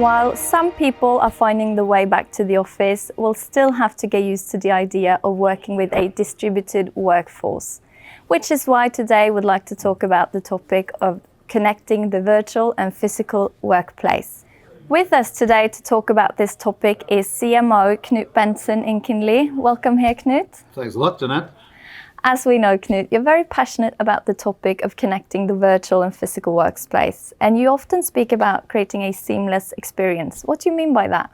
While some people are finding the way back to the office, we'll still have to get used to the idea of working with a distributed workforce, which is why today we'd like to talk about the topic of connecting the virtual and physical workplace. With us today to talk about this topic is CMO Knut Bentzen in Kinley. Welcome here, Knut. Thanks a lot, Jeanette. As we know, Knut, you're very passionate about the topic of connecting the virtual and physical workspace, and you often speak about creating a seamless experience. What do you mean by that?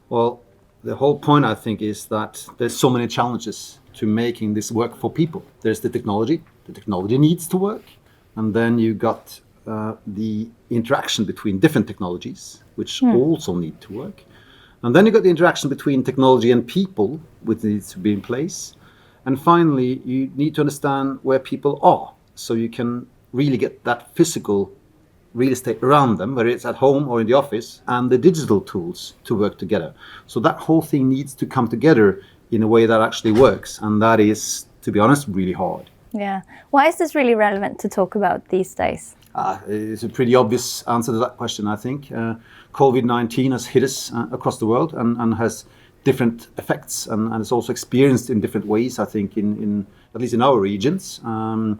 Well, the whole point, I think, is that there's so many challenges to making this work for people. There's the technology needs to work, and then you got the interaction between different technologies, which also need to work. And then you got the interaction between technology and people, which needs to be in place. And finally, you need to understand where people are, so you can really get that physical real estate around them, whether it's at home or in the office, and the digital tools to work together. So that whole thing needs to come together in a way that actually works. And that is, to be honest, really hard. Yeah. Why is this really relevant to talk about these days? It's a pretty obvious answer to that question, I think. COVID-19 has hit us across the world and has different effects, and it's also experienced in different ways, I think, in at least in our regions. And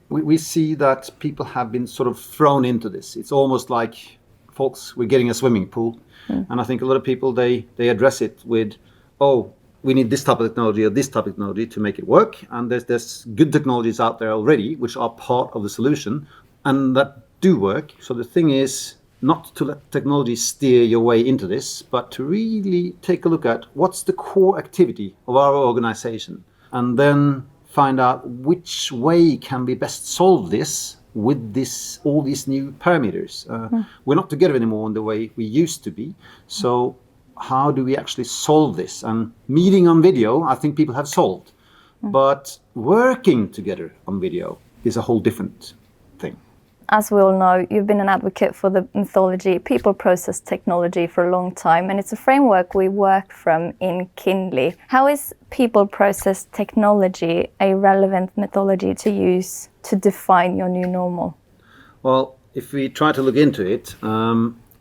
we see that people have been sort of thrown into this. It's almost like folks, we're getting a swimming pool. And I think a lot of people, they address it with, oh, we need this type of technology or this type of technology to make it work. And there's good technologies out there already, which are part of the solution and that do work. So the thing is, not to let technology steer your way into this, but to really take a look at what's the core activity of our organization, and then find out which way can we best solve this with all these new parameters. We're not together anymore in the way we used to be. So how do we actually solve this? And meeting on video, I think people have solved. But working together on video is a whole different thing. As we all know, you've been an advocate for the methodology people process technology for a long time, and it's a framework we work from in Kinley. How is people process technology a relevant methodology to use to define your new normal? Well, if we try to look into it,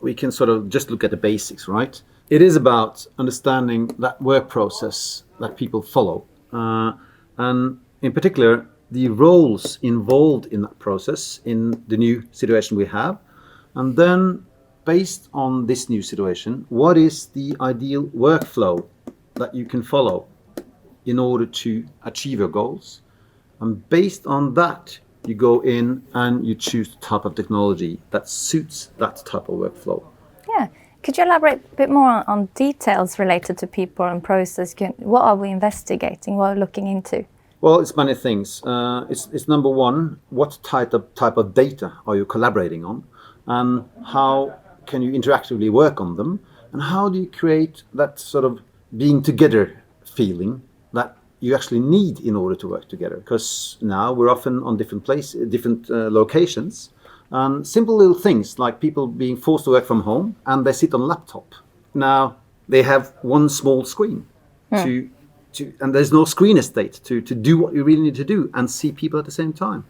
we can sort of just look at the basics, right? It is about understanding that work process that people follow, and in particular, the roles involved in that process in the new situation we have. And then based on this new situation, what is the ideal workflow that you can follow in order to achieve your goals? And based on that, you go in and you choose the type of technology that suits that type of workflow. Yeah. Could you elaborate a bit more on details related to people and process? What are we investigating? What are we looking into? Well, it's many things. It's number one, what type of data are you collaborating on, and how can you interactively work on them, and how do you create that sort of being together feeling that you actually need in order to work together? Because now we're often on different locations, and simple little things like people being forced to work from home and they sit on a laptop. Now they have one small screen and there's no screen estate to do what you really need to do and see people at the same time.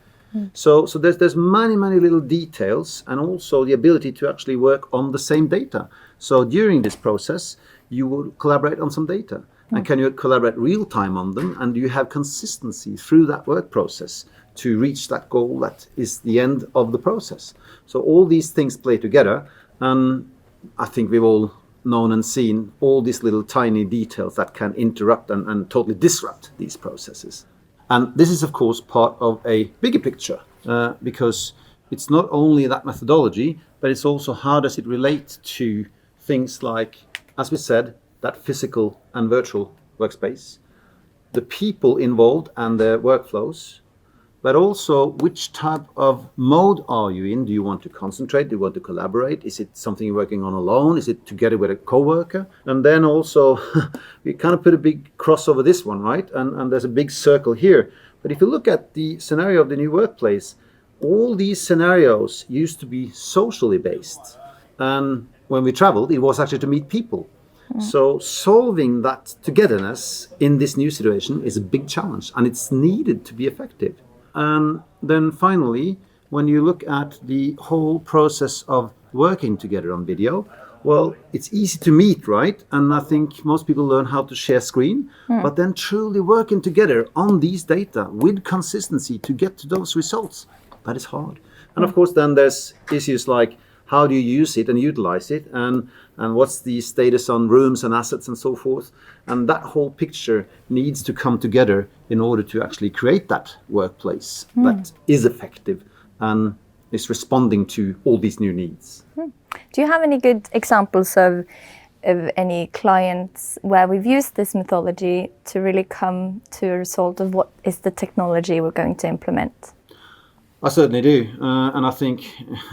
So there's many little details, and also the ability to actually work on the same data. So during this process, you will collaborate on some data. And can you collaborate real time on them? And do you have consistency through that work process to reach that goal that is the end of the process? So all these things play together. And I think we've all known and seen all these little tiny details that can interrupt and totally disrupt these processes. And this is, of course, part of a bigger picture, because it's not only that methodology, but it's also how does it relate to things like, as we said, that physical and virtual workspace, the people involved and their workflows, but also which type of mode are you in? Do you want to concentrate? Do you want to collaborate? Is it something you're working on alone? Is it together with a coworker? And then also, we kind of put a big cross over this one, right? And there's a big circle here. But if you look at the scenario of the new workplace, all these scenarios used to be socially based. And when we traveled, it was actually to meet people. So solving that togetherness in this new situation is a big challenge, and it's needed to be effective. And then finally, when you look at the whole process of working together on video, well, it's easy to meet, right? And I think most people learn how to share screen, but then truly working together on these data with consistency to get to those results, that is hard. And of course, then there's issues like how do you use it and utilize it, and what's the status on rooms and assets and so forth. And that whole picture needs to come together in order to actually create that workplace that is effective and is responding to all these new needs. Do you have any good examples of any clients where we've used this methodology to really come to a result of what is the technology we're going to implement? I certainly do, and I think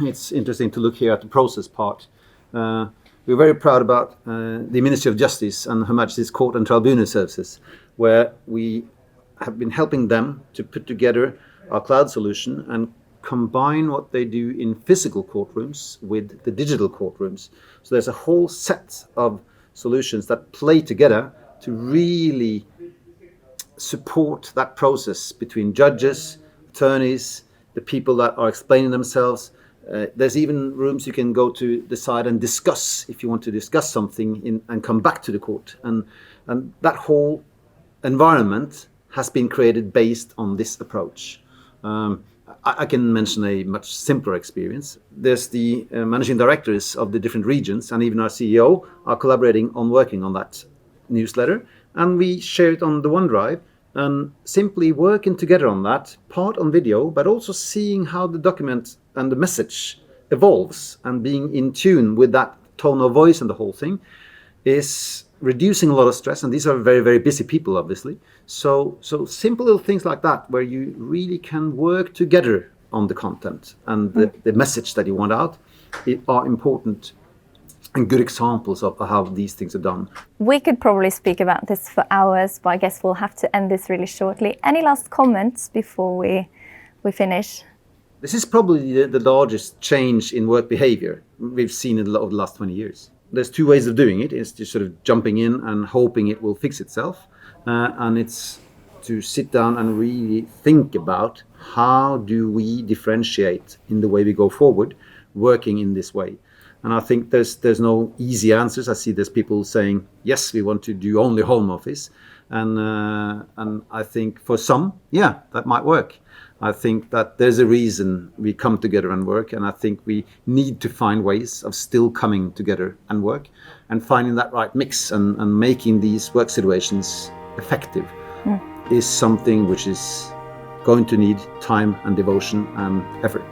it's interesting to look here at the process part. We're very proud about the Ministry of Justice and Her Majesty's Court and Tribunal Services, where we have been helping them to put together our cloud solution and combine what they do in physical courtrooms with the digital courtrooms. So there's a whole set of solutions that play together to really support that process between judges, attorneys, the people that are explaining themselves. There's even rooms you can go to decide and discuss if you want to discuss something and come back to the court. And that whole environment has been created based on this approach. I can mention a much simpler experience. There's the managing directors of the different regions, and even our CEO are collaborating on working on that newsletter. And we share it on the OneDrive, and simply working together on that, part on video, but also seeing how the document and the message evolves and being in tune with that tone of voice and the whole thing is reducing a lot of stress. And these are very, very busy people, obviously. So simple little things like that, where you really can work together on the content and the message that you want out, are important and good examples of how these things are done. We could probably speak about this for hours, but I guess we'll have to end this really shortly. Any last comments before we finish? This is probably the largest change in work behavior we've seen in the last 20 years. There's two ways of doing it. It's just sort of jumping in and hoping it will fix itself. And it's to sit down and really think about how do we differentiate in the way we go forward, working in this way. And I think there's no easy answers. I see there's people saying, yes, we want to do only home office. And I think for some, yeah, that might work. I think that there's a reason we come together and work. And I think we need to find ways of still coming together and work and finding that right mix and making these work situations effective is something which is going to need time and devotion and effort.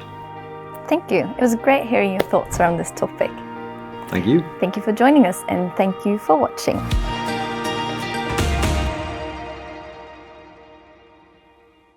Thank you. It was great hearing your thoughts around this topic. Thank you. Thank you for joining us, and thank you for watching.